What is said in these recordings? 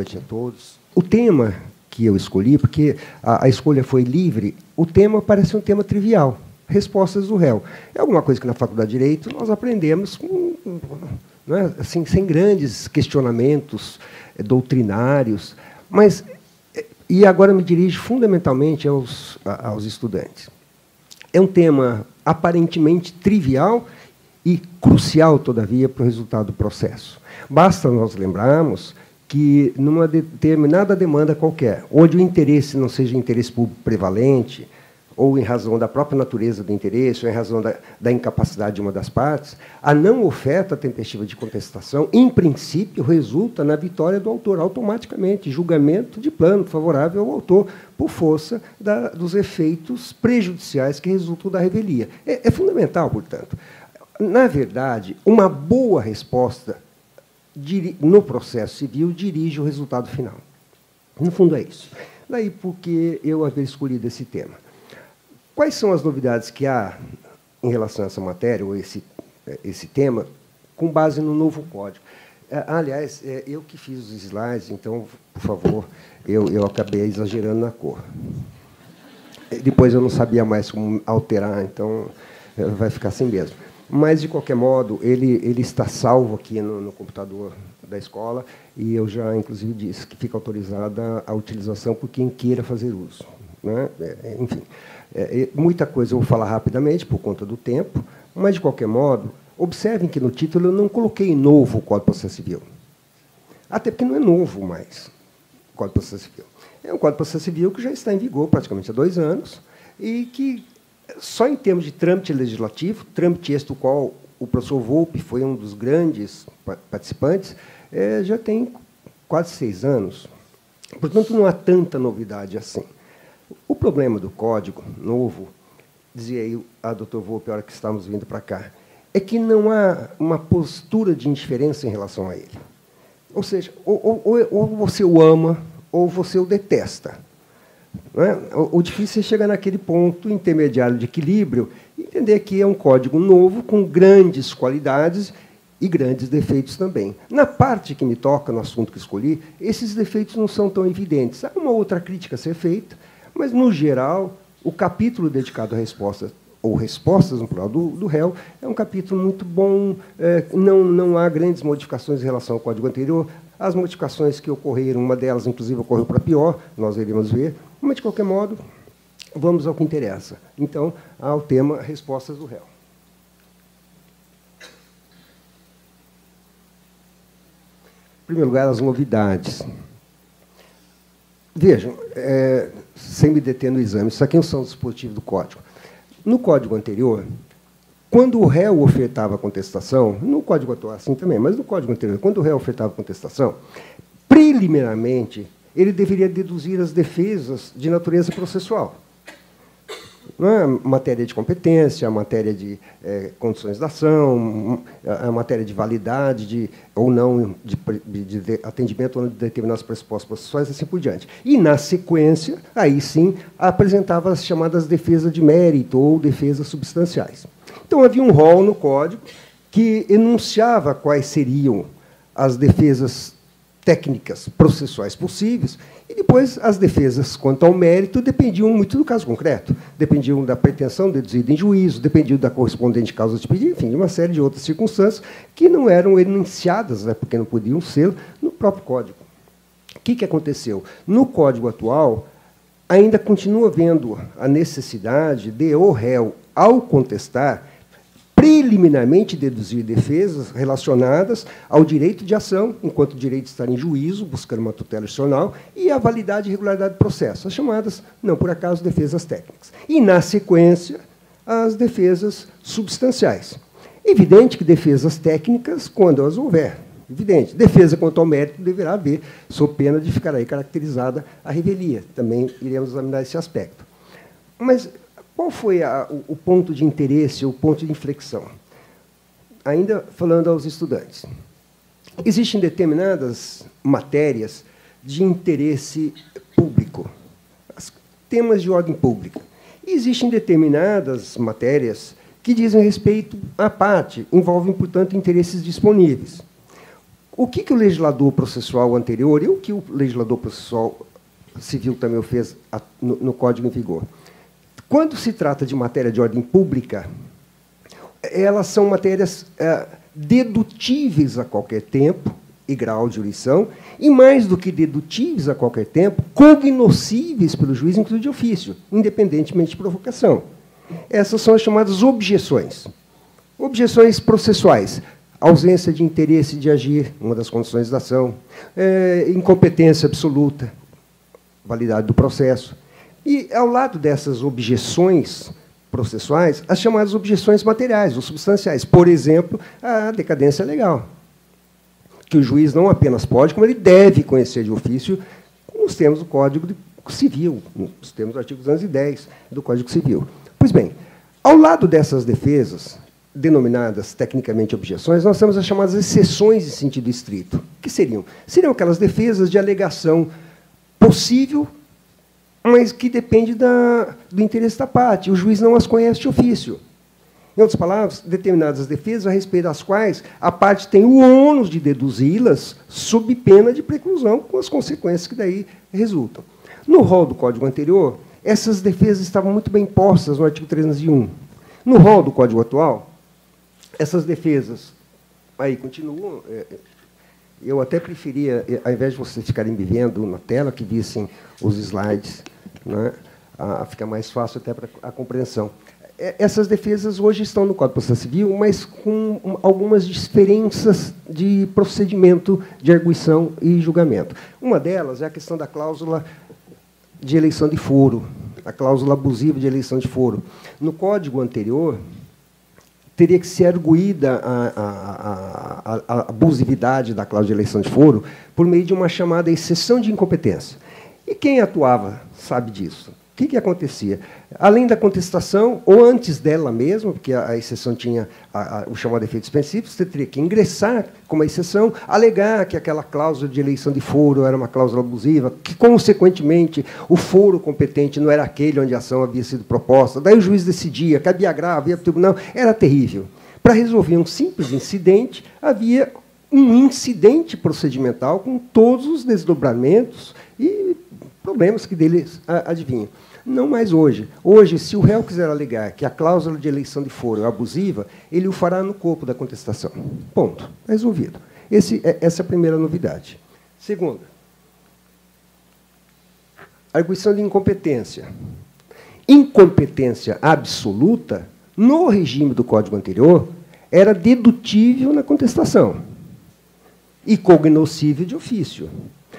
noite a todos. O tema que eu escolhi, porque a escolha foi livre, o tema parece um tema trivial. Respostas do réu. É alguma coisa que na Faculdade de Direito nós aprendemos não é, assim, sem grandes questionamentos doutrinários, mas, e agora me dirijo fundamentalmente aos estudantes. É um tema aparentemente trivial e crucial, todavia, para o resultado do processo. Basta nós lembrarmos que, numa determinada demanda qualquer, onde o interesse não seja interesse público prevalente, ou em razão da própria natureza do interesse, ou em razão da incapacidade de uma das partes, a não oferta tempestiva de contestação, em princípio, resulta na vitória do autor, automaticamente, julgamento de plano favorável ao autor, por força dos efeitos prejudiciais que resultam da revelia. É fundamental, portanto. Na verdade, uma boa resposta no processo civil dirige o resultado final. No fundo, é isso. Daí porque eu haver escolhido esse tema. Quais são as novidades que há em relação a essa matéria, ou esse tema, com base no novo código? Aliás, eu que fiz os slides, então, por favor, eu acabei exagerando na cor. Depois eu não sabia mais como alterar, então vai ficar assim mesmo. Mas, de qualquer modo, ele está salvo aqui no computador da escola, e eu já, inclusive, disse que fica autorizada a utilização por quem queira fazer uso. Né? Enfim. Muita coisa eu vou falar rapidamente, por conta do tempo, mas, de qualquer modo, observem que no título eu não coloquei novo o Código de Processo Civil. Até porque não é novo mais o Código de Processo Civil. É um Código de Processo Civil que já está em vigor praticamente há 2 anos e que, só em termos de trâmite legislativo, trâmite este do qual o professor Volpe foi um dos grandes participantes, já tem quase 6 anos. Portanto, não há tanta novidade assim. O problema do Código Novo, dizia aí a doutor Volpe, a hora que estávamos vindo para cá, é que não há uma postura de indiferença em relação a ele. Ou seja, ou você o ama, ou você o detesta. Não é? O difícil é chegar naquele ponto intermediário de equilíbrio e entender que é um código novo, com grandes qualidades e grandes defeitos também. Na parte que me toca, no assunto que escolhi, esses defeitos não são tão evidentes. Há uma outra crítica a ser feita, mas, no geral, o capítulo dedicado à resposta, ou respostas, no plural, do réu, é um capítulo muito bom, não há grandes modificações em relação ao código anterior. As modificações que ocorreram, uma delas, inclusive, ocorreu para pior, nós iremos ver, mas, de qualquer modo, vamos ao que interessa. Então, ao tema respostas do réu. Em primeiro lugar, as novidades. Vejam, sem me deter no exame, isso aqui são os dispositivos do Código. No Código anterior, quando o réu ofertava a contestação, no Código atual assim também, mas no Código anterior, quando o réu ofertava a contestação, preliminarmente, ele deveria deduzir as defesas de natureza processual. Não é a matéria de competência, a matéria de condições da ação, a matéria de validade ou não de atendimento ou não de determinados pressupostos processuais, assim por diante. E, na sequência, aí sim, apresentava as chamadas defesas de mérito ou defesas substanciais. Então, havia um rol no Código que enunciava quais seriam as defesas técnicas processuais possíveis, e depois as defesas quanto ao mérito dependiam muito do caso concreto, dependiam da pretensão deduzida em juízo, dependiam da correspondente causa de pedido, enfim, de uma série de outras circunstâncias que não eram enunciadas, né, porque não podiam ser, no próprio Código. O que aconteceu? No Código atual, ainda continua havendo a necessidade de o réu, ao contestar, preliminarmente deduzir defesas relacionadas ao direito de ação, enquanto o direito de estar em juízo, buscando uma tutela institucional, e a validade e regularidade do processo, as chamadas, não por acaso, defesas técnicas. E, na sequência, as defesas substanciais. Evidente que defesas técnicas, quando elas houver, evidente. Defesa quanto ao mérito deverá haver, sob pena de ficar aí caracterizada a revelia. Também iremos examinar esse aspecto. Mas qual foi o ponto de interesse, o ponto de inflexão? Ainda falando aos estudantes. Existem determinadas matérias de interesse público, temas de ordem pública. E existem determinadas matérias que dizem respeito à parte, envolvem, portanto, interesses disponíveis. O que o legislador processual anterior e o que o legislador processual civil também fez no Código em vigor? Quando se trata de matéria de ordem pública, elas são matérias dedutíveis a qualquer tempo e grau de jurisdição, e, mais do que dedutíveis a qualquer tempo, cognoscíveis pelo juiz, inclusive de ofício, independentemente de provocação. Essas são as chamadas objeções. Objeções processuais. Ausência de interesse de agir, uma das condições da ação. Incompetência absoluta, validade do processo. E, ao lado dessas objeções processuais, as chamadas objeções materiais ou substanciais. Por exemplo, a decadência legal, que o juiz não apenas pode, como ele deve conhecer de ofício, nos termos do Código Civil, nos termos do artigo 210 do Código Civil. Pois bem, ao lado dessas defesas, denominadas tecnicamente objeções, nós temos as chamadas exceções em sentido estrito. Que seriam? Seriam aquelas defesas de alegação possível, mas que depende do interesse da parte. O juiz não as conhece de ofício. Em outras palavras, determinadas defesas a respeito das quais a parte tem o ônus de deduzi-las sob pena de preclusão, com as consequências que daí resultam. No rol do Código anterior, essas defesas estavam muito bem postas no artigo 301. No rol do Código atual, essas defesas aí continuam. Eu até preferia, ao invés de vocês ficarem me vendo na tela, que vissem os slides, né, fica mais fácil até para a compreensão. Essas defesas hoje estão no Código de Processo Civil, mas com algumas diferenças de procedimento de arguição e julgamento. Uma delas é a questão da cláusula de eleição de foro, a cláusula abusiva de eleição de foro. No Código anterior, teria que ser arguída a abusividade da cláusula de eleição de foro por meio de uma chamada exceção de incompetência. E quem atuava sabe disso. O que acontecia? Além da contestação, ou antes dela mesma, porque a exceção tinha o chamado efeito específico, você teria que ingressar com uma exceção, alegar que aquela cláusula de eleição de foro era uma cláusula abusiva, que, consequentemente, o foro competente não era aquele onde a ação havia sido proposta. Daí o juiz decidia, cabia agravo, ia para o tribunal. Era terrível. Para resolver um simples incidente, havia um incidente procedimental com todos os desdobramentos e problemas que deles advinham. Não mais hoje. Hoje, se o réu quiser alegar que a cláusula de eleição de foro é abusiva, ele o fará no corpo da contestação. Ponto. Resolvido. Essa é a primeira novidade. Segunda, arguição de incompetência. Incompetência absoluta, no regime do Código anterior, era dedutível na contestação e cognoscível de ofício.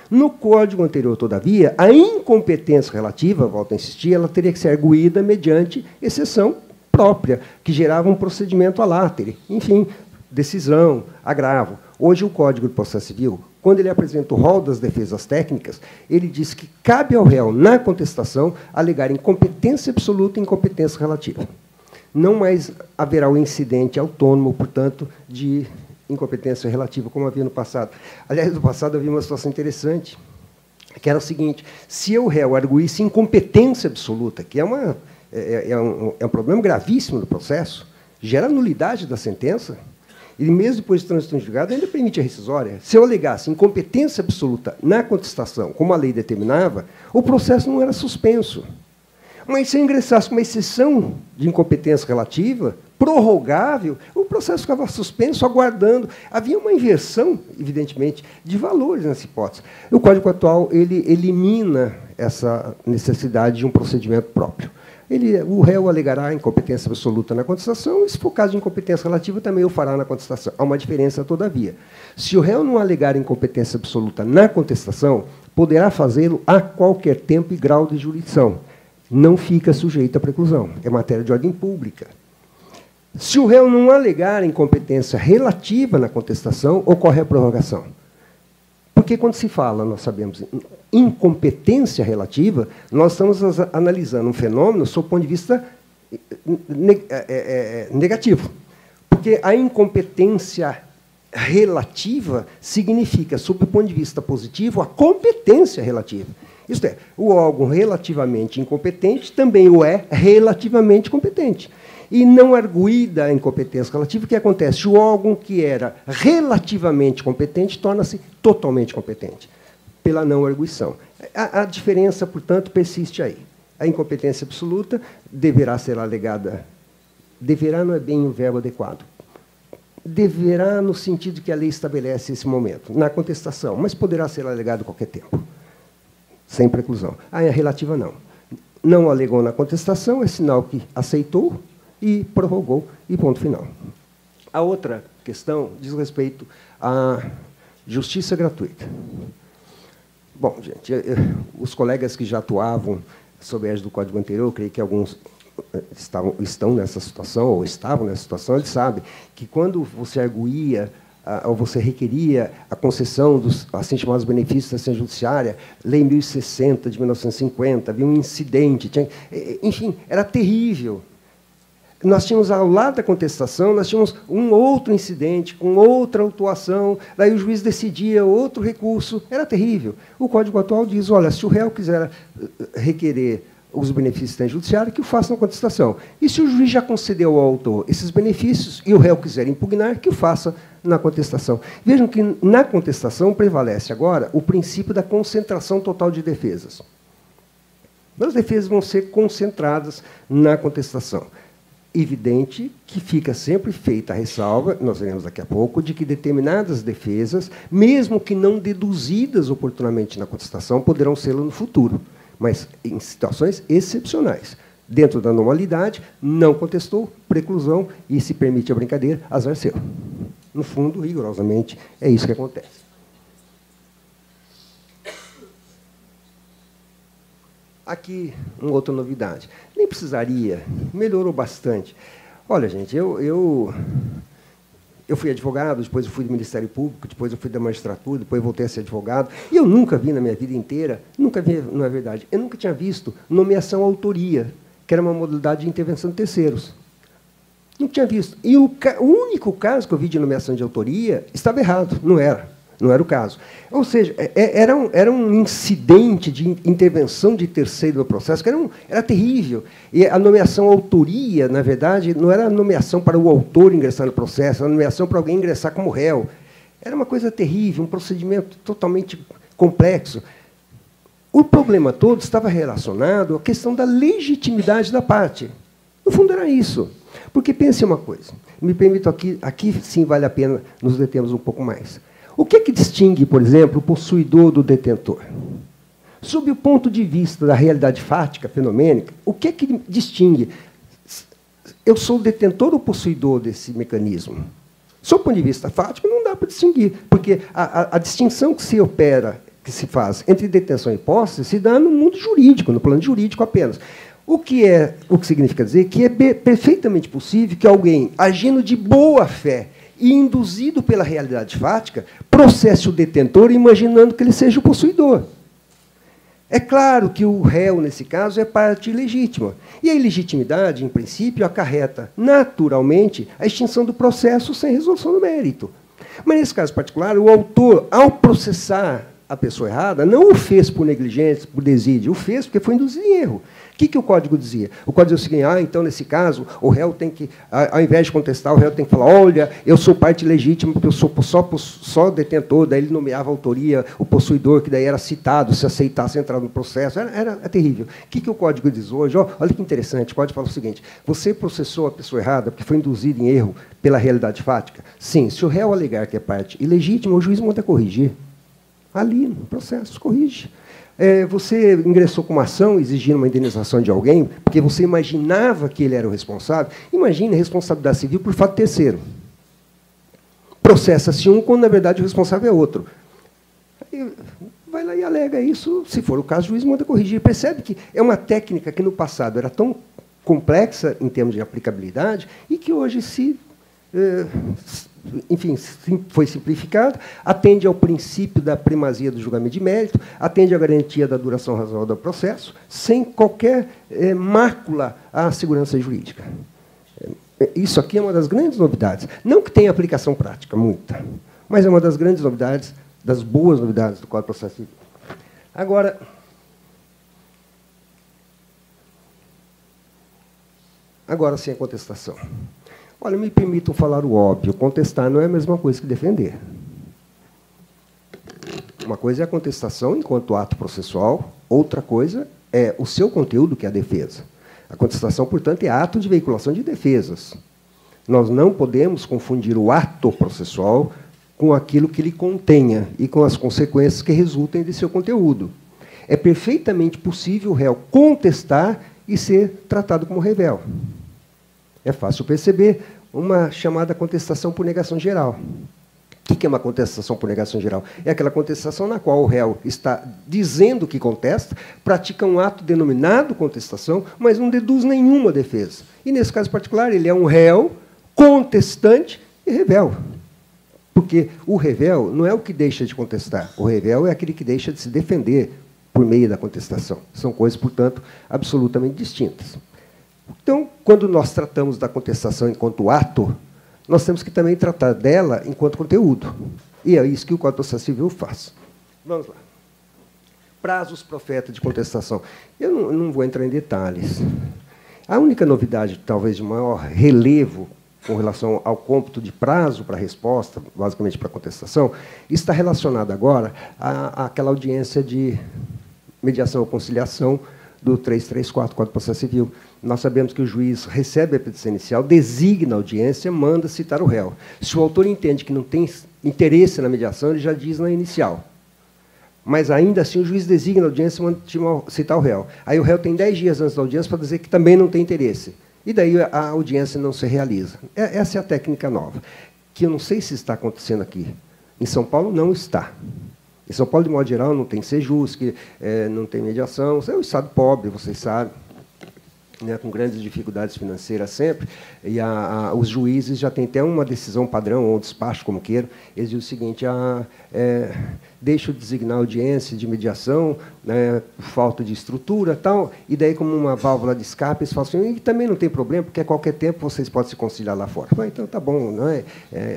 No Código anterior, todavia, a incompetência relativa, volto a insistir, ela teria que ser arguída mediante exceção própria, que gerava um procedimento a latere, enfim, decisão, agravo. Hoje, o Código de Processo Civil, quando ele apresenta o rol das defesas técnicas, ele diz que cabe ao réu, na contestação, alegar incompetência absoluta e incompetência relativa. Não mais haverá o incidente autônomo, portanto, de incompetência relativa, como havia no passado. Aliás, no passado havia uma situação interessante, que era o seguinte: se o réu arguísse incompetência absoluta, que é um problema gravíssimo no processo, gera nulidade da sentença, e mesmo depois de trânsito em julgado, ainda permite a rescisória. Se eu alegasse incompetência absoluta na contestação, como a lei determinava, o processo não era suspenso. Mas se eu ingressasse com uma exceção de incompetência relativa, prorrogável, o processo ficava suspenso, aguardando. Havia uma inversão, evidentemente, de valores nessa hipótese. O Código atual ele elimina essa necessidade de um procedimento próprio. O réu alegará incompetência absoluta na contestação, e, se for caso de incompetência relativa, também o fará na contestação. Há uma diferença, todavia. Se o réu não alegar incompetência absoluta na contestação, poderá fazê-lo a qualquer tempo e grau de jurisdição. Não fica sujeito à preclusão. É matéria de ordem pública. Se o réu não alegar incompetência relativa na contestação, ocorre a prorrogação. Porque, quando se fala, nós sabemos, incompetência relativa, nós estamos analisando um fenômeno sob o ponto de vista negativo. Porque a incompetência relativa significa, sob o ponto de vista positivo, a competência relativa. Isto é, o órgão relativamente incompetente também o é relativamente competente. E não arguída a incompetência relativa, o que acontece? O órgão que era relativamente competente torna-se totalmente competente, pela não arguição. A diferença, portanto, persiste aí. A incompetência absoluta deverá ser alegada. Deverá não é bem o verbo adequado. Deverá no sentido que a lei estabelece esse momento, na contestação, mas poderá ser alegado a qualquer tempo, sem preclusão. A relativa não. Não alegou na contestação, é sinal que aceitou e prorrogou, e ponto final. A outra questão diz respeito à justiça gratuita. Bom, gente, os colegas que já atuavam sob a égide do Código anterior, eu creio que alguns estão nessa situação, ou estavam nessa situação, eles sabem que quando você arguía, ou você requeria a concessão dos assim chamados benefícios da assistência judiciária, Lei 1060, de 1950, havia um incidente, enfim, era terrível. Nós tínhamos, ao lado da contestação, nós tínhamos um outro incidente, com outra autuação, daí o juiz decidia outro recurso, era terrível. O Código atual diz, olha, se o réu quiser requerer os benefícios da judiciária, que o faça na contestação. E se o juiz já concedeu ao autor esses benefícios e o réu quiser impugnar, que o faça na contestação. Vejam que na contestação prevalece agora o princípio da concentração total de defesas. As defesas vão ser concentradas na contestação. Evidente que fica sempre feita a ressalva, nós veremos daqui a pouco, de que determinadas defesas, mesmo que não deduzidas oportunamente na contestação, poderão sê-lo no futuro, mas em situações excepcionais. Dentro da normalidade, não contestou, preclusão, e se permite a brincadeira, azar seu. No fundo, rigorosamente, é isso que acontece. Aqui, uma outra novidade. Nem precisaria, melhorou bastante. Olha, gente, eu fui advogado, depois eu fui do Ministério Público, depois eu fui da magistratura, depois voltei a ser advogado, e eu nunca vi na minha vida inteira, nunca vi, não é verdade, eu nunca tinha visto nomeação à autoria, que era uma modalidade de intervenção de terceiros. Nunca tinha visto. E o único caso que eu vi de nomeação de autoria estava errado, não era. Não era o caso. Ou seja, era um incidente de intervenção de terceiro no processo, que era terrível. E a nomeação autoria, na verdade, não era a nomeação para o autor ingressar no processo, era a nomeação para alguém ingressar como réu. Era uma coisa terrível, um procedimento totalmente complexo. O problema todo estava relacionado à questão da legitimidade da parte. No fundo, era isso. Porque pense uma coisa, me permito aqui sim vale a pena nos determos um pouco mais. O que distingue, por exemplo, o possuidor do detentor? Sob o ponto de vista da realidade fática, fenomênica, o que distingue? Eu sou o detentor ou possuidor desse mecanismo? Sob o ponto de vista fático, não dá para distinguir, porque a distinção que se opera, que se faz entre detenção e posse, se dá no mundo jurídico, no plano jurídico apenas. O que significa dizer que é perfeitamente possível que alguém, agindo de boa fé, e, induzido pela realidade fática, processe o detentor imaginando que ele seja o possuidor. É claro que o réu, nesse caso, é parte ilegítima. E a ilegitimidade, em princípio, acarreta, naturalmente, a extinção do processo sem resolução do mérito. Mas, nesse caso particular, o autor, ao processar a pessoa errada, não o fez por negligência, por desídio, o fez porque foi induzido em erro. O que o Código dizia? O Código dizia o seguinte, então, nesse caso, o réu tem que, ao invés de contestar, o réu tem que falar, olha, eu sou parte legítima, porque eu sou só detentor, daí ele nomeava a autoria, o possuidor, que daí era citado, se aceitasse entrar no processo. Era terrível. O que o Código diz hoje? Olha que interessante, o Código fala o seguinte, você processou a pessoa errada porque foi induzido em erro pela realidade fática? Sim, se o réu alegar que é parte ilegítima, o juiz manda corrigir. Ali, no processo, corrige. Você ingressou com uma ação exigindo uma indenização de alguém, porque você imaginava que ele era o responsável. Imagine a responsabilidade civil por fato terceiro. Processa-se um, quando, na verdade, o responsável é outro. Aí, vai lá e alega isso. Se for o caso, o juiz manda corrigir. Percebe que é uma técnica que, no passado, era tão complexa em termos de aplicabilidade e que hoje enfim, foi simplificado, atende ao princípio da primazia do julgamento de mérito, atende à garantia da duração razoável do processo, sem qualquer mácula à segurança jurídica. Isso aqui é uma das grandes novidades. Não que tenha aplicação prática, muita, mas é uma das grandes novidades, das boas novidades do Código de Processo Civil. Agora, Agora, sem a contestação. Olha, me permitam falar o óbvio. Contestar não é a mesma coisa que defender. Uma coisa é a contestação enquanto ato processual, outra coisa é o seu conteúdo, que é a defesa. A contestação, portanto, é ato de veiculação de defesas. Nós não podemos confundir o ato processual com aquilo que ele contenha e com as consequências que resultem de seu conteúdo. É perfeitamente possível o réu contestar e ser tratado como réu. É fácil perceber uma chamada contestação por negação geral. O que é uma contestação por negação geral? É aquela contestação na qual o réu está dizendo que contesta, pratica um ato denominado contestação, mas não deduz nenhuma defesa. E, nesse caso particular, ele é um réu contestante e réu. Porque o réu não é o que deixa de contestar. O réu é aquele que deixa de se defender por meio da contestação. São coisas, portanto, absolutamente distintas. Então, quando nós tratamos da contestação enquanto ato, nós temos que também tratar dela enquanto conteúdo. E é isso que o Código de Processo Civil faz. Vamos lá. Prazos profeta de contestação. Eu não vou entrar em detalhes. A única novidade, talvez de maior relevo, com relação ao cômputo de prazo para a resposta, basicamente para a contestação, está relacionada agora àquela audiência de mediação ou conciliação do 334, Código de Processo Civil. Nós sabemos que o juiz recebe a petição inicial, designa a audiência, manda citar o réu. Se o autor entende que não tem interesse na mediação, ele já diz na inicial. Mas, ainda assim, o juiz designa a audiência e manda citar o réu. Aí o réu tem 10 dias antes da audiência para dizer que também não tem interesse. E daí a audiência não se realiza. Essa é a técnica nova, que eu não sei se está acontecendo aqui. Em São Paulo, não está. Em São Paulo, de modo geral, não tem sejus, não tem mediação. É um estado pobre, vocês sabem, né, com grandes dificuldades financeiras sempre, e os juízes já têm até uma decisão padrão, ou um despacho, como queiram, eles dizem o seguinte, deixa eu designar audiência de mediação, né, por falta de estrutura, tal, e daí, como uma válvula de escape, eles falam assim, e também não tem problema, porque a qualquer tempo vocês podem se conciliar lá fora. Então, tá bom, não é?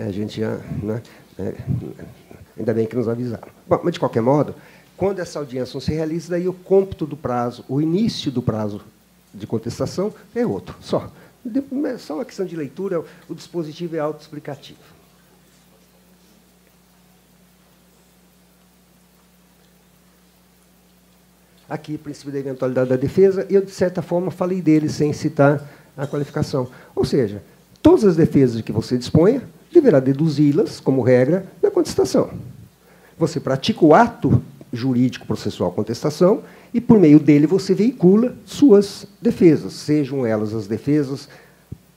A gente já... Né, ainda bem que nos avisaram. Bom, mas, de qualquer modo, quando essa audiência não se realiza, daí o cômputo do prazo, o início do prazo de contestação é outro, só. Só uma questão de leitura, o dispositivo é autoexplicativo. Aqui, o princípio da eventualidade da defesa, eu, de certa forma, falei dele sem citar a qualificação. Ou seja, todas as defesas de que você disponha, deverá deduzi-las, como regra, na contestação. Você pratica o ato jurídico processual contestação e, por meio dele, você veicula suas defesas, sejam elas as defesas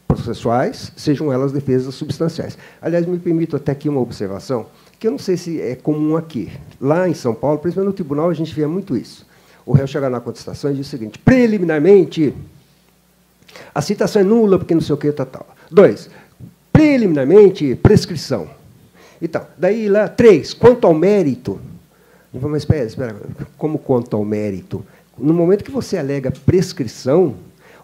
processuais, sejam elas defesas substanciais. Aliás, me permito até aqui uma observação, que eu não sei se é comum aqui. Lá em São Paulo, principalmente no tribunal, a gente vê muito isso. O réu chega na contestação e diz o seguinte, preliminarmente, a citação é nula, porque não sei o que, tal. 2, preliminarmente, prescrição. Então, daí lá, 3, quanto ao mérito. Mas espera, como quanto ao mérito? No momento que você alega prescrição,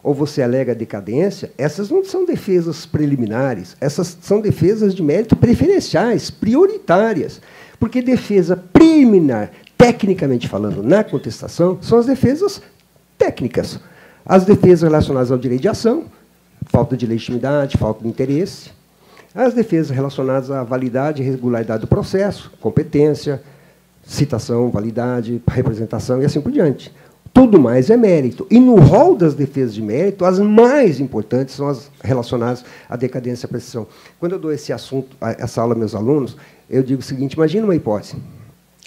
ou você alega decadência, essas não são defesas preliminares, essas são defesas de mérito preferenciais, prioritárias. Porque defesa preliminar, tecnicamente falando, na contestação, são as defesas técnicas. As defesas relacionadas ao direito de ação, falta de legitimidade, falta de interesse. As defesas relacionadas à validade e regularidade do processo, competência, citação, validade, representação e assim por diante. Tudo mais é mérito. E, no rol das defesas de mérito, as mais importantes são as relacionadas à decadência e à prescrição. Quando eu dou esse assunto, essa aula aos meus alunos, eu digo o seguinte, imagina uma hipótese.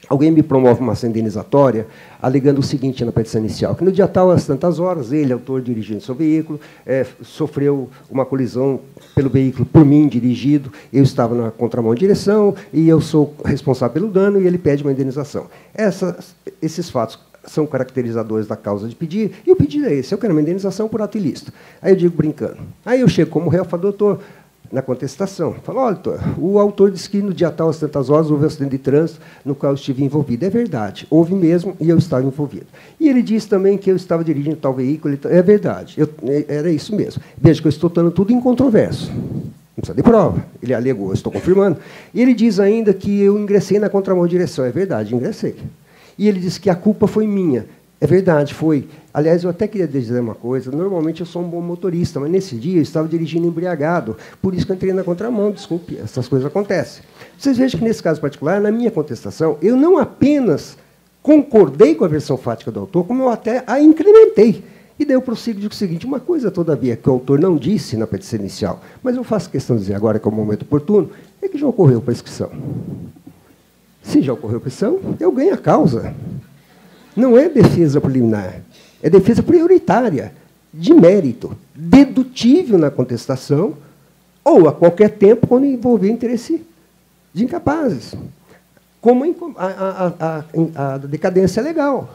Alguém me promove uma ação indenizatória, alegando o seguinte na petição inicial, que no dia tal, às tantas horas, ele, autor dirigindo seu veículo, sofreu uma colisão pelo veículo por mim dirigido, eu estava na contramão de direção e eu sou responsável pelo dano e ele pede uma indenização. Esses fatos são caracterizadores da causa de pedir, e o pedido é esse, eu quero uma indenização por ato ilícito. Aí eu digo brincando. Aí eu chego como réu e falo, doutor, na contestação, falo, olha, doutor, o autor disse que no dia tal, às tantas horas, houve um acidente de trânsito no qual eu estive envolvido. É verdade, houve mesmo e eu estava envolvido. E ele disse também que eu estava dirigindo tal veículo. É verdade, era isso mesmo. Veja que eu estou dando tudo incontroverso. Não precisa de prova. Ele alegou, eu estou confirmando. E ele diz ainda que eu ingressei na contramão de direção. É verdade, ingressei. E ele disse que a culpa foi minha. É verdade, foi. Aliás, eu até queria dizer uma coisa. Normalmente eu sou um bom motorista, mas nesse dia eu estava dirigindo embriagado. Por isso que eu entrei na contramão, desculpe, essas coisas acontecem. Vocês vejam que, nesse caso particular, na minha contestação, eu não apenas concordei com a versão fática do autor, como eu até a incrementei. E daí eu prossigo e digo o seguinte: uma coisa, todavia, que o autor não disse na petição inicial, mas eu faço questão de dizer agora, que é o momento oportuno, é que já ocorreu prescrição. Se já ocorreu prescrição, eu ganho a causa. Não é defesa preliminar, é defesa prioritária, de mérito, dedutível na contestação, ou a qualquer tempo, quando envolver interesse de incapazes. Como a decadência legal,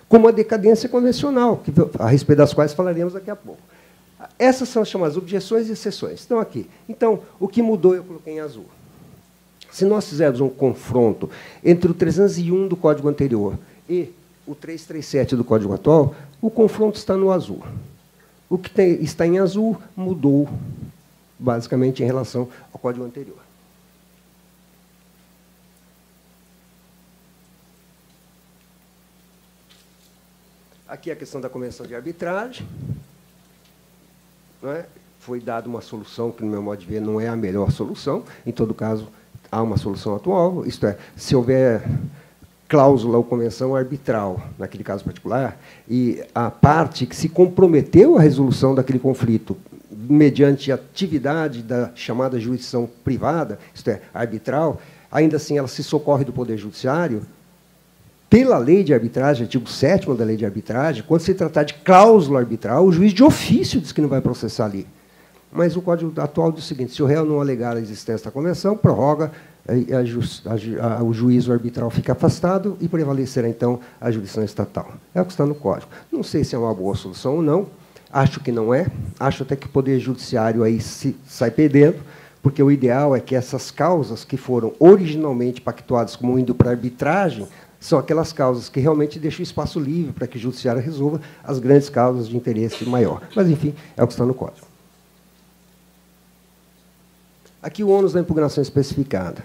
como a decadência convencional, a respeito das quais falaremos daqui a pouco. Essas são as chamadas objeções e exceções. Estão aqui. Então, o que mudou eu coloquei em azul. Se nós fizermos um confronto entre o 301 do Código anterior e o 337 do Código atual, o confronto está no azul. O que está em azul mudou, basicamente, em relação ao Código anterior. Aqui a questão da convenção de arbitragem. Não é? Foi dada uma solução que, no meu modo de ver, não é a melhor solução. Em todo caso, há uma solução atual. Isto é, se houver cláusula ou convenção arbitral, naquele caso particular, e a parte que se comprometeu à resolução daquele conflito mediante a atividade da chamada jurisdição privada, isto é, arbitral, ainda assim ela se socorre do Poder Judiciário, pela lei de arbitragem, artigo 7º da lei de arbitragem, quando se tratar de cláusula arbitral, o juiz de ofício diz que não vai processar ali. Mas o Código atual diz o seguinte: se o réu não alegar a existência da convenção, prorroga, o juízo arbitral fica afastado e prevalecerá, então, a jurisdição estatal. É o que está no Código. Não sei se é uma boa solução ou não, acho que não é, acho até que o Poder Judiciário aí sai perdendo, porque o ideal é que essas causas que foram originalmente pactuadas como indo para a arbitragem são aquelas causas que realmente deixam espaço livre para que o Judiciário resolva as grandes causas de interesse maior. Mas, enfim, é o que está no Código. Aqui o ônus da impugnação especificada.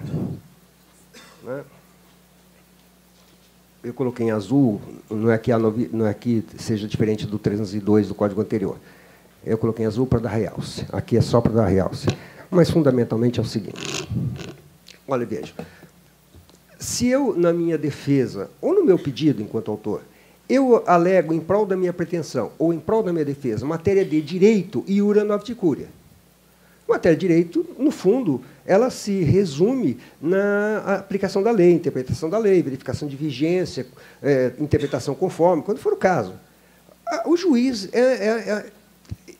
Eu coloquei em azul, não é que seja diferente do 302 do Código anterior. Eu coloquei em azul para dar realce. Aqui é só para dar realce. Mas, fundamentalmente, é o seguinte. Olha, veja. Se eu, na minha defesa, ou no meu pedido enquanto autor, eu alego em prol da minha pretensão, ou em prol da minha defesa, matéria de direito e iura noviticuria. Matéria de direito, no fundo, ela se resume na aplicação da lei, interpretação da lei, verificação de vigência, interpretação conforme, quando for o caso. O juiz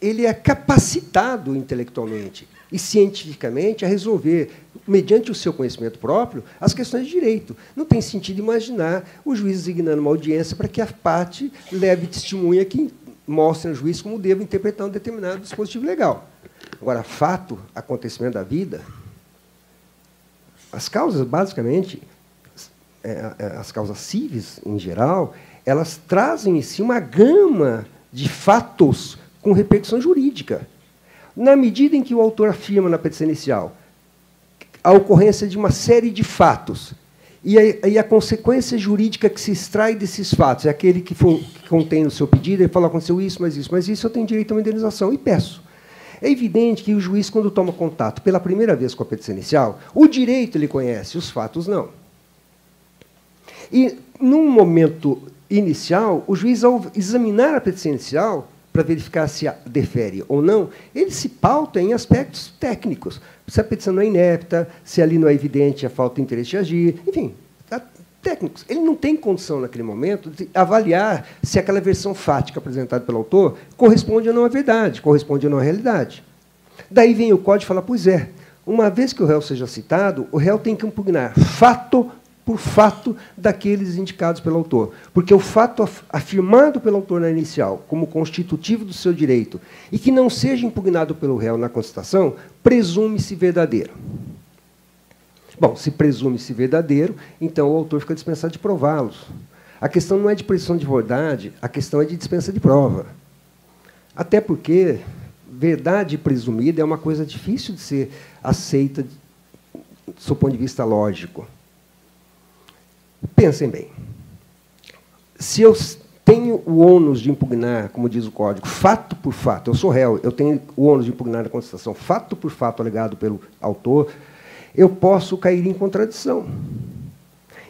ele é capacitado intelectualmente e cientificamente a resolver, mediante o seu conhecimento próprio, as questões de direito. Não tem sentido imaginar o juiz designando uma audiência para que a parte leve testemunha que mostre ao juiz como deve interpretar um determinado dispositivo legal. Agora, fato, acontecimento da vida, as causas, basicamente, as causas cíveis, em geral, elas trazem em si uma gama de fatos com repercussão jurídica. Na medida em que o autor afirma na petição inicial a ocorrência de uma série de fatos e a consequência jurídica que se extrai desses fatos é aquele que contém no seu pedido, ele fala: aconteceu isso, mas isso eu tenho direito a uma indenização, e peço. É evidente que o juiz, quando toma contato pela primeira vez com a petição inicial, o direito ele conhece, os fatos não. E, num momento inicial, o juiz, ao examinar a petição inicial, para verificar se defere ou não, ele se pauta em aspectos técnicos. Se a petição não é inepta, se ali não é evidente a falta de interesse de agir, enfim, técnicos. Ele não tem condição, naquele momento, de avaliar se aquela versão fática apresentada pelo autor corresponde ou não à verdade, corresponde ou não à realidade. Daí vem o código e fala: pois é, uma vez que o réu seja citado, o réu tem que impugnar fato por fato daqueles indicados pelo autor. Porque o fato afirmado pelo autor na inicial como constitutivo do seu direito e que não seja impugnado pelo réu na contestação, presume-se verdadeiro. Bom, se presume-se verdadeiro, então o autor fica dispensado de prová-los. A questão não é de presunção de verdade, a questão é de dispensa de prova. Até porque verdade presumida é uma coisa difícil de ser aceita do seu ponto de vista lógico. Pensem bem. Se eu tenho o ônus de impugnar, como diz o Código, fato por fato. Eu sou réu, eu tenho o ônus de impugnar a contestação fato por fato alegado pelo autor, eu posso cair em contradição.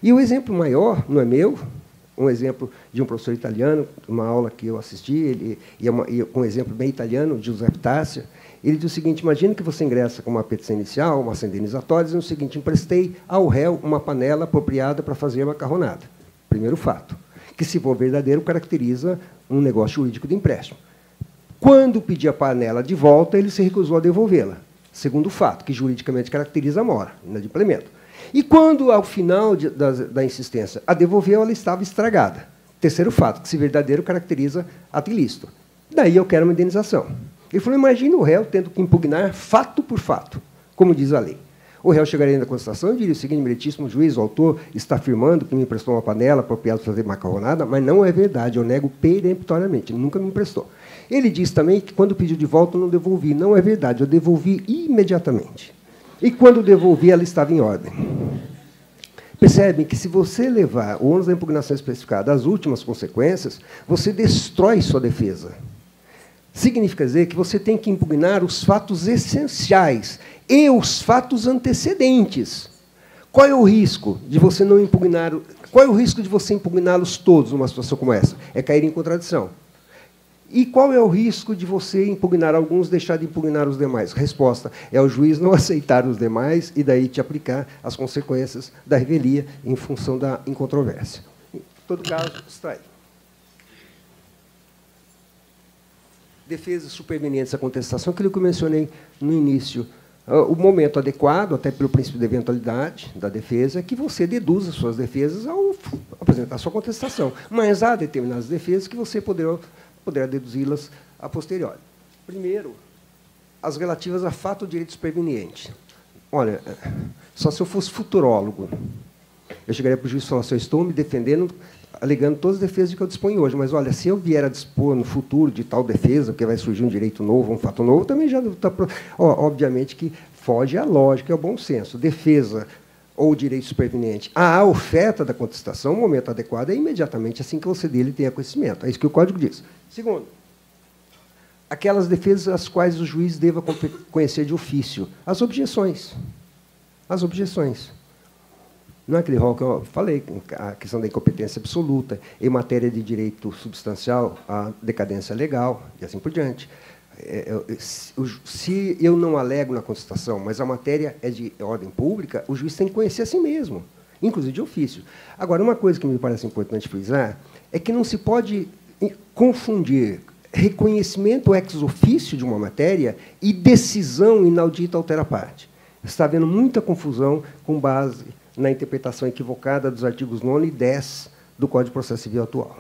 E o exemplo maior, não é meu, um exemplo de um professor italiano, uma aula que eu assisti, um exemplo bem italiano, de Giuseppe Tassia. Ele diz o seguinte: imagine que você ingressa com uma petição inicial, uma ação indenizatória, dizendo o seguinte: emprestei ao réu uma panela apropriada para fazer macarronada. Primeiro fato, que, se for verdadeiro, caracteriza um negócio jurídico de empréstimo. Quando pedi a panela de volta, ele se recusou a devolvê-la. Segundo fato, que juridicamente caracteriza a mora, inadimplemento. E quando, ao final da insistência, a devolveu, ela estava estragada. Terceiro fato, que, se verdadeiro, caracteriza ato ilícito. Daí eu quero uma indenização. Ele falou: imagine o réu tendo que impugnar fato por fato, como diz a lei. O réu chegaria na contestação e diria o seguinte: meritíssimo juiz, o autor está afirmando que me emprestou uma panela apropriada para fazer macarronada, mas não é verdade, eu nego peremptoriamente, nunca me emprestou. Ele diz também que, quando pediu de volta, eu não devolvi. Não é verdade, eu devolvi imediatamente. E, quando devolvi, ela estava em ordem. Percebem que, se você levar o ônus da impugnação especificada às últimas consequências, você destrói sua defesa. Significa dizer que você tem que impugnar os fatos essenciais e os fatos antecedentes. Qual é o risco de você não impugnar? Qual é o risco de você impugná-los todos numa situação como essa? É cair em contradição. E qual é o risco de você impugnar alguns, deixar de impugnar os demais? Resposta: é o juiz não aceitar os demais e daí te aplicar as consequências da revelia em função da incontrovérsia. Em todo caso, está aí. Defesas supervenientes à contestação, aquilo que eu mencionei no início. O momento adequado, até pelo princípio de eventualidade da defesa, é que você deduza suas defesas ao apresentar sua contestação. Mas há determinadas defesas que você poderá deduzi-las a posteriori. Primeiro, as relativas a fato ou direito superveniente. Olha, só se eu fosse futurólogo, eu chegaria para o juiz e falaria: eu estou me defendendo, alegando todas as defesas de que eu disponho hoje, mas, olha, se eu vier a dispor no futuro de tal defesa, porque vai surgir um direito novo, um fato novo, também já está... Obviamente que foge à lógica e ao bom senso. Defesa ou direito superveniente à oferta da contestação, o momento adequado é imediatamente assim que você dele tenha conhecimento. É isso que o Código diz. Segundo, aquelas defesas às quais o juiz deva conhecer de ofício. As objeções. As objeções. Não é aquele rol que eu falei, a questão da incompetência absoluta, em matéria de direito substancial, a decadência legal, e assim por diante. Se eu não alego na contestação, mas a matéria é de ordem pública, o juiz tem que conhecer a si mesmo, inclusive de ofício. Agora, uma coisa que me parece importante frisar é que não se pode confundir reconhecimento ex officio de uma matéria e decisão inaudita altera parte. Está havendo muita confusão com base na interpretação equivocada dos artigos 9 e 10 do Código de Processo Civil atual.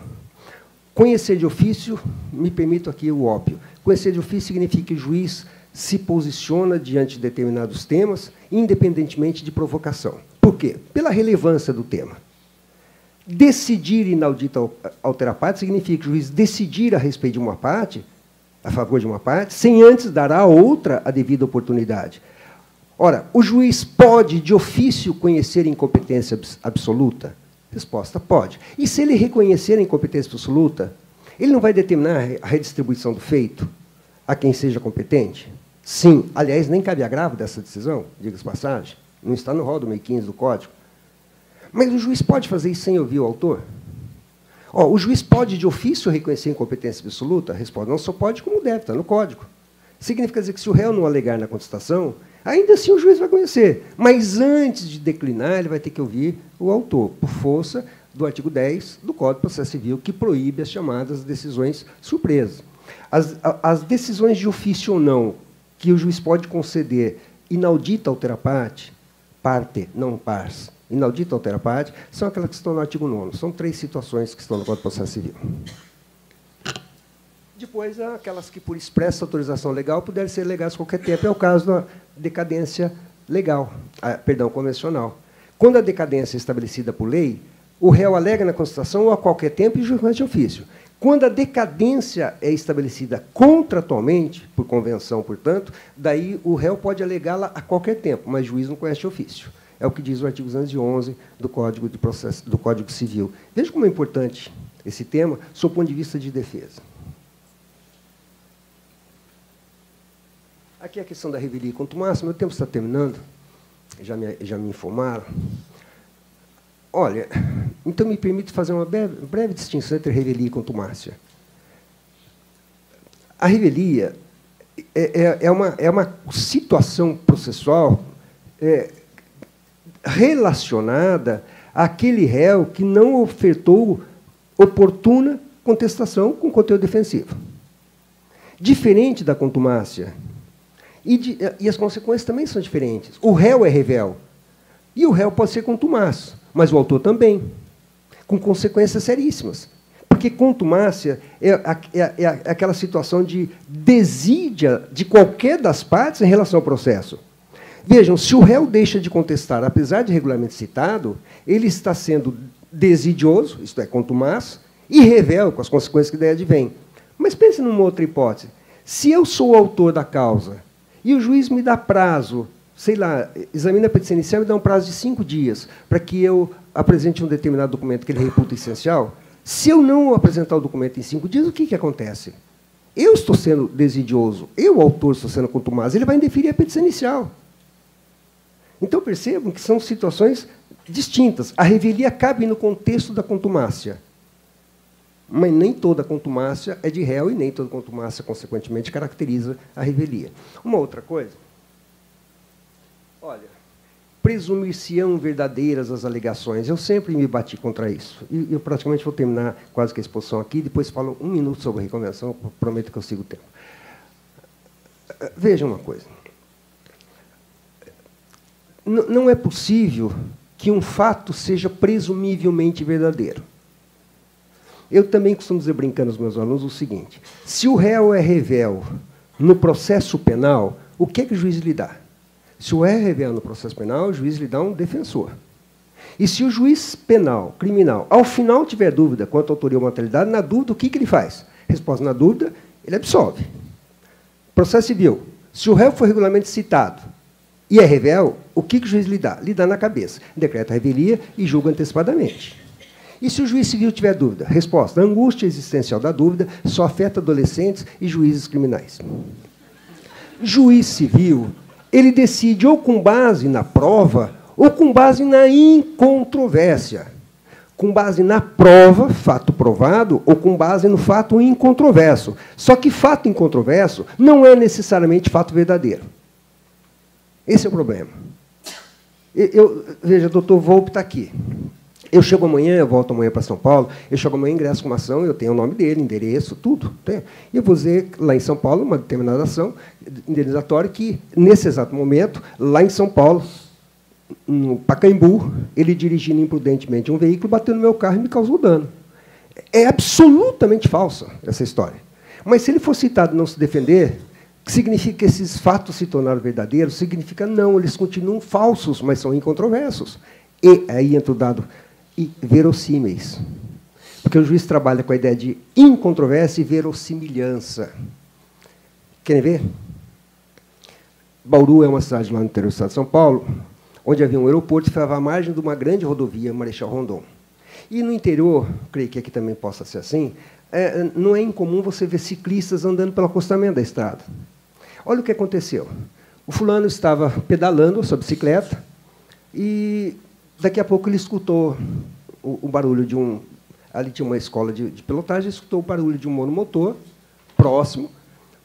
Conhecer de ofício, me permito aqui o óbvio, conhecer de ofício significa que o juiz se posiciona diante de determinados temas, independentemente de provocação. Por quê? Pela relevância do tema. Decidir inaudita altera parte significa que o juiz decidir a respeito de uma parte, a favor de uma parte, sem antes dar à outra a devida oportunidade. Ora, o juiz pode, de ofício, conhecer incompetência absoluta? Resposta: pode. E, se ele reconhecer a incompetência absoluta, ele não vai determinar a redistribuição do feito a quem seja competente? Sim. Aliás, nem cabe agravo dessa decisão, diga-se passagem. Não está no rol do 1015 do Código. Mas o juiz pode fazer isso sem ouvir o autor? O juiz pode, de ofício, reconhecer a incompetência absoluta? Resposta: não só pode, como deve, está no Código. Significa dizer que, se o réu não alegar na contestação, ainda assim o juiz vai conhecer. Mas, antes de declinar, ele vai ter que ouvir o autor, por força do artigo 10 do Código de Processo Civil, que proíbe as chamadas decisões surpresas. As decisões de ofício ou não, que o juiz pode conceder inaudita altera parte, não pars, inaudita altera parte, são aquelas que estão no artigo 9º. São 3 situações que estão no Código de Processo Civil. Depois, aquelas que, por expressa autorização legal, puderem ser alegadas a qualquer tempo. É o caso da decadência legal, convencional. Quando a decadência é estabelecida por lei, o réu alega na contestação ou a qualquer tempo e julgamento de ofício. Quando a decadência é estabelecida contratualmente, por convenção, portanto, daí o réu pode alegá-la a qualquer tempo, mas o juiz não conhece de ofício. É o que diz o artigo 211 do Código de Processo, do Código Civil. Veja como é importante esse tema, sob o ponto de vista de defesa. Aqui a questão da revelia e contumácia. Meu tempo está terminando, já me informaram. Olha, então me permite fazer uma breve distinção entre revelia e contumácia. A revelia é uma situação processual relacionada àquele réu que não ofertou oportuna contestação com conteúdo defensivo. Diferente da contumácia. E as consequências também são diferentes. O réu é revel. E o réu pode ser contumaz, mas o autor também, com consequências seríssimas. Porque contumácia é aquela situação de desídia de qualquer das partes em relação ao processo. Vejam, se o réu deixa de contestar, apesar de regularmente citado, ele está sendo desidioso, isto é, contumaz, e revel, com as consequências que daí advêm. Mas pense numa outra hipótese. Se eu sou o autor da causa e o juiz me dá prazo, sei lá, examina a petícia inicial e me dá um prazo de 5 dias para que eu apresente um determinado documento que ele reputa essencial, se eu não apresentar o documento em 5 dias, o que acontece? Eu estou sendo desidioso, eu, o autor, estou sendo contumaz, ele vai indeferir a petícia inicial. Então, percebam que são situações distintas. A revelia cabe no contexto da contumácia. Mas nem toda contumácia é de réu e nem toda contumácia, consequentemente, caracteriza a revelia. Uma outra coisa. Olha, presumir-se-ão verdadeiras as alegações. Eu sempre me bati contra isso. E eu praticamente vou terminar quase que a exposição aqui, depois falo 1 minuto sobre a reconvenção, prometo que eu sigo o tempo. Vejam uma coisa. Não é possível que um fato seja presumivelmente verdadeiro. Eu também costumo dizer, brincando aos meus alunos, o seguinte: se o réu é revel no processo penal, o que o juiz lhe dá? Se o réu é revel no processo penal, o juiz lhe dá um defensor. E se o juiz penal, criminal, ao final tiver dúvida quanto à autoria ou mortalidade, na dúvida, o que ele faz? Resposta: na dúvida, ele absolve. Processo civil. Se o réu for regularmente citado e é revel, o que o juiz lhe dá? Lhe dá na cabeça. Decreta a revelia e julga antecipadamente. E se o juiz civil tiver dúvida? Resposta: a angústia existencial da dúvida só afeta adolescentes e juízes criminais. Juiz civil, ele decide ou com base na prova ou com base na incontrovérsia. Com base na prova, fato provado, ou com base no fato incontroverso. Só que fato incontroverso não é necessariamente fato verdadeiro. Esse é o problema. Veja, o doutor Volpe está aqui. Eu chego amanhã, eu volto amanhã para São Paulo, eu chego amanhã, ingresso com uma ação, eu tenho o nome dele, endereço, tudo. E eu vou dizer, lá em São Paulo, uma determinada ação indenizatória que, nesse exato momento, lá em São Paulo, no Pacaembu, ele dirigindo imprudentemente um veículo, bateu no meu carro e me causou dano. É absolutamente falsa essa história. Mas, se ele for citado e não se defender, significa que esses fatos se tornaram verdadeiros? Significa não, eles continuam falsos, mas são incontroversos. E aí entra o dado verossímeis. Porque o juiz trabalha com a ideia de incontrovérsia e verossimilhança. Querem ver? Bauru é uma cidade lá no interior do estado de São Paulo, onde havia um aeroporto e ficava à margem de uma grande rodovia, Marechal Rondon. E no interior, creio que aqui também possa ser assim, não é incomum você ver ciclistas andando pelo acostamento da estrada. Olha o que aconteceu. O fulano estava pedalando a sua bicicleta e, daqui a pouco, ele escutou o barulho de um... Ali tinha uma escola de pilotagem, ele escutou o barulho de um monomotor próximo,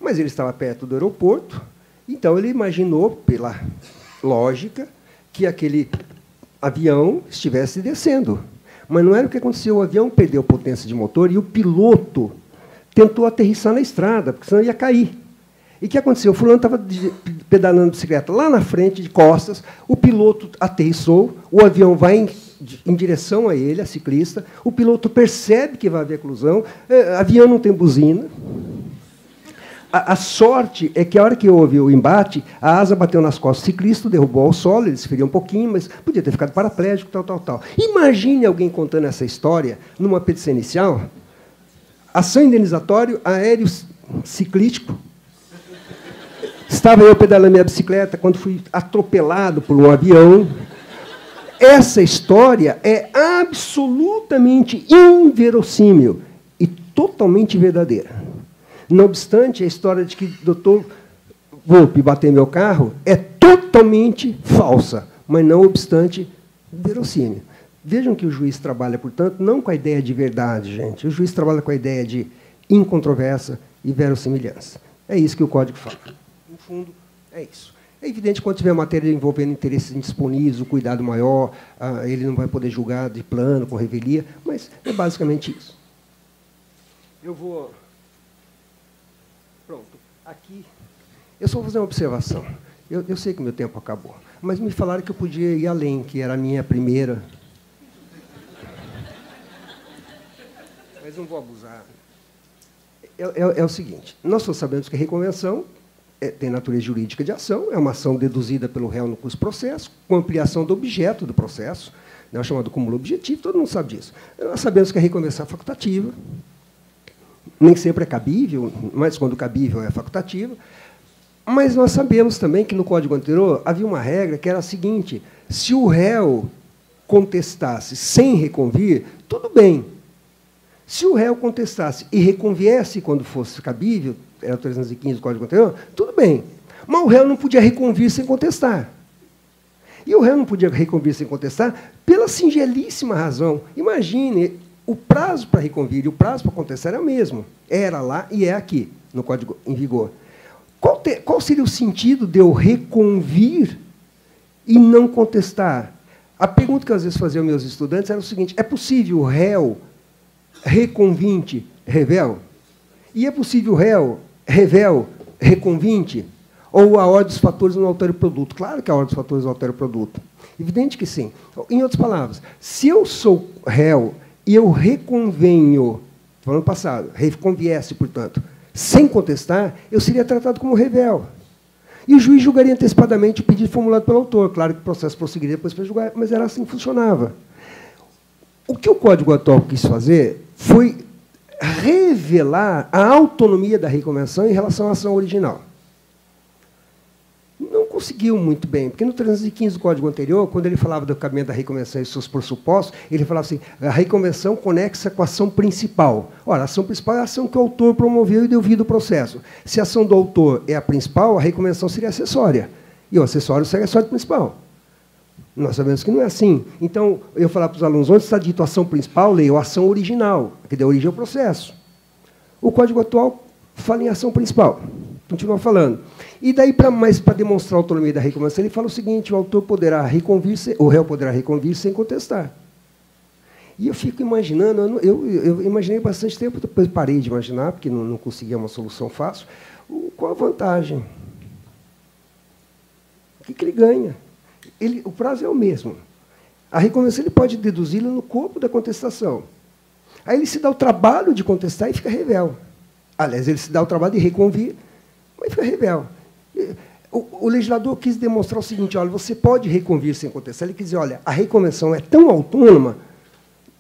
mas ele estava perto do aeroporto, então ele imaginou, pela lógica, que aquele avião estivesse descendo. Mas não era o que aconteceu. O avião perdeu potência de motor e o piloto tentou aterrissar na estrada, porque senão ia cair. E o que aconteceu? O fulano estava pedalando bicicleta lá na frente, de costas, o piloto aterrissou, o avião vai em direção a ele, a ciclista, o piloto percebe que vai haver colisão, o avião não tem buzina. A sorte é que, a hora que houve o embate, a asa bateu nas costas do ciclista, derrubou ao solo, ele se feriu um pouquinho, mas podia ter ficado paraplégico, tal. Imagine alguém contando essa história numa petícia inicial. Ação indenizatória, aéreo ciclístico. Estava eu pedalando minha bicicleta quando fui atropelado por um avião. essa história é absolutamente inverossímil e totalmente verdadeira. Não obstante, a história de que o doutor Volpi bateu meu carro é totalmente falsa, mas não obstante verossímil. Vejam que o juiz trabalha, portanto, não com a ideia de verdade, gente. O juiz trabalha com a ideia de incontrovérsia e verossimilhança. É isso que o Código fala. No fundo, é isso. É evidente que quando tiver matéria envolvendo interesses indisponíveis, o cuidado maior, ele não vai poder julgar de plano, com revelia, mas é basicamente isso. Eu vou... Pronto. Aqui, eu só vou fazer uma observação. Eu sei que o meu tempo acabou, mas me falaram que eu podia ir além, que era a minha primeira... Mas não vou abusar. É o seguinte, nós só sabemos que a reconvenção tem natureza jurídica de ação, é uma ação deduzida pelo réu no curso do processo, com ampliação do objeto do processo, né, chamado cúmulo objetivo, todo mundo sabe disso. Nós sabemos que a reconvenção é facultativa, nem sempre é cabível, mas quando cabível é facultativa, mas nós sabemos também que no Código anterior havia uma regra que era a seguinte, se o réu contestasse sem reconvir, tudo bem. Se o réu contestasse e reconviesse quando fosse cabível, era 315 do Código anterior, tudo bem. Mas o réu não podia reconvir sem contestar. E o réu não podia reconvir sem contestar pela singelíssima razão. Imagine, o prazo para reconvir e o prazo para contestar é o mesmo. Era lá e é aqui, no Código em vigor. Qual seria o sentido de eu reconvir e não contestar? A pergunta que eu às vezes fazia aos meus estudantes era o seguinte, é possível o réu reconvinte, revel? E é possível réu, revel, reconvinte? Ou a ordem dos fatores não altera o produto? Claro que a ordem dos fatores não altera o produto. Evidente que sim. Em outras palavras, se eu sou réu e eu reconvenho, falando passado, reconviesse, portanto, sem contestar, eu seria tratado como revel. E o juiz julgaria antecipadamente o pedido formulado pelo autor. Claro que o processo prosseguiria depois para julgar, mas era assim que funcionava. O que o Código atual quis fazer foi revelar a autonomia da reconvenção em relação à ação original. Não conseguiu muito bem, porque no 315 do Código anterior, quando ele falava do cabimento da reconvenção e seus pressupostos, ele falava assim, a reconvenção conexa com a ação principal. Ora, a ação principal é a ação que o autor promoveu e deu vida ao processo. Se a ação do autor é a principal, a reconvenção seria acessória. E o acessório seria a ação principal. Nós sabemos que não é assim. Então, eu falar para os alunos, onde está dito ação principal, leio a ação original, que deu origem ao processo. O Código atual fala em ação principal. Continua falando. E daí, para demonstrar a autonomia da reconvenção, ele fala o seguinte, o autor poderá reconvir, o réu poderá reconvir sem contestar. E eu fico imaginando, eu imaginei bastante tempo, depois parei de imaginar, porque não conseguia uma solução fácil, qual a vantagem? O que ele ganha? O prazo é o mesmo. A reconvenção ele pode deduzi-la no corpo da contestação. Aí ele se dá o trabalho de contestar e fica revel. Aliás, ele se dá o trabalho de reconvir, mas fica revel. O legislador quis demonstrar o seguinte, olha, você pode reconvir sem contestar. Ele quis dizer, olha, a reconvenção é tão autônoma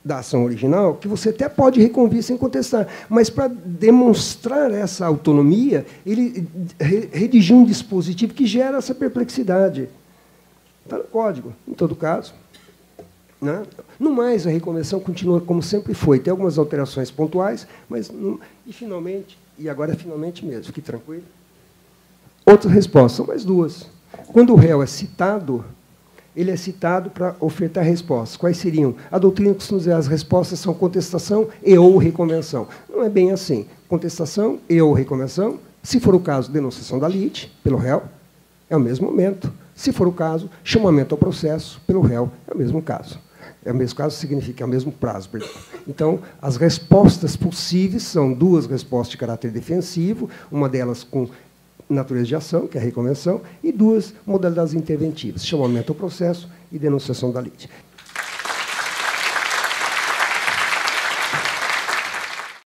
da ação original que você até pode reconvir sem contestar. Mas, para demonstrar essa autonomia, ele redigiu um dispositivo que gera essa perplexidade. Está no Código, em todo caso. Né? No mais, a reconvenção continua como sempre foi. Tem algumas alterações pontuais, mas... E, finalmente, e agora é finalmente mesmo, fique tranquilo. Outras respostas, são mais duas. Quando o réu é citado, ele é citado para ofertar respostas. Quais seriam? A doutrina costuma dizer as respostas são contestação e ou reconvenção. Não é bem assim. Contestação e ou reconvenção, se for o caso, denunciação da lite, pelo réu, é o mesmo momento. Se for o caso, chamamento ao processo pelo réu, é o mesmo caso. É o mesmo caso significa é o mesmo prazo, perdão. Então, as respostas possíveis são duas respostas de caráter defensivo, uma delas com natureza de ação, que é a reconvenção, e duas modalidades interventivas, chamamento ao processo e denunciação da lite.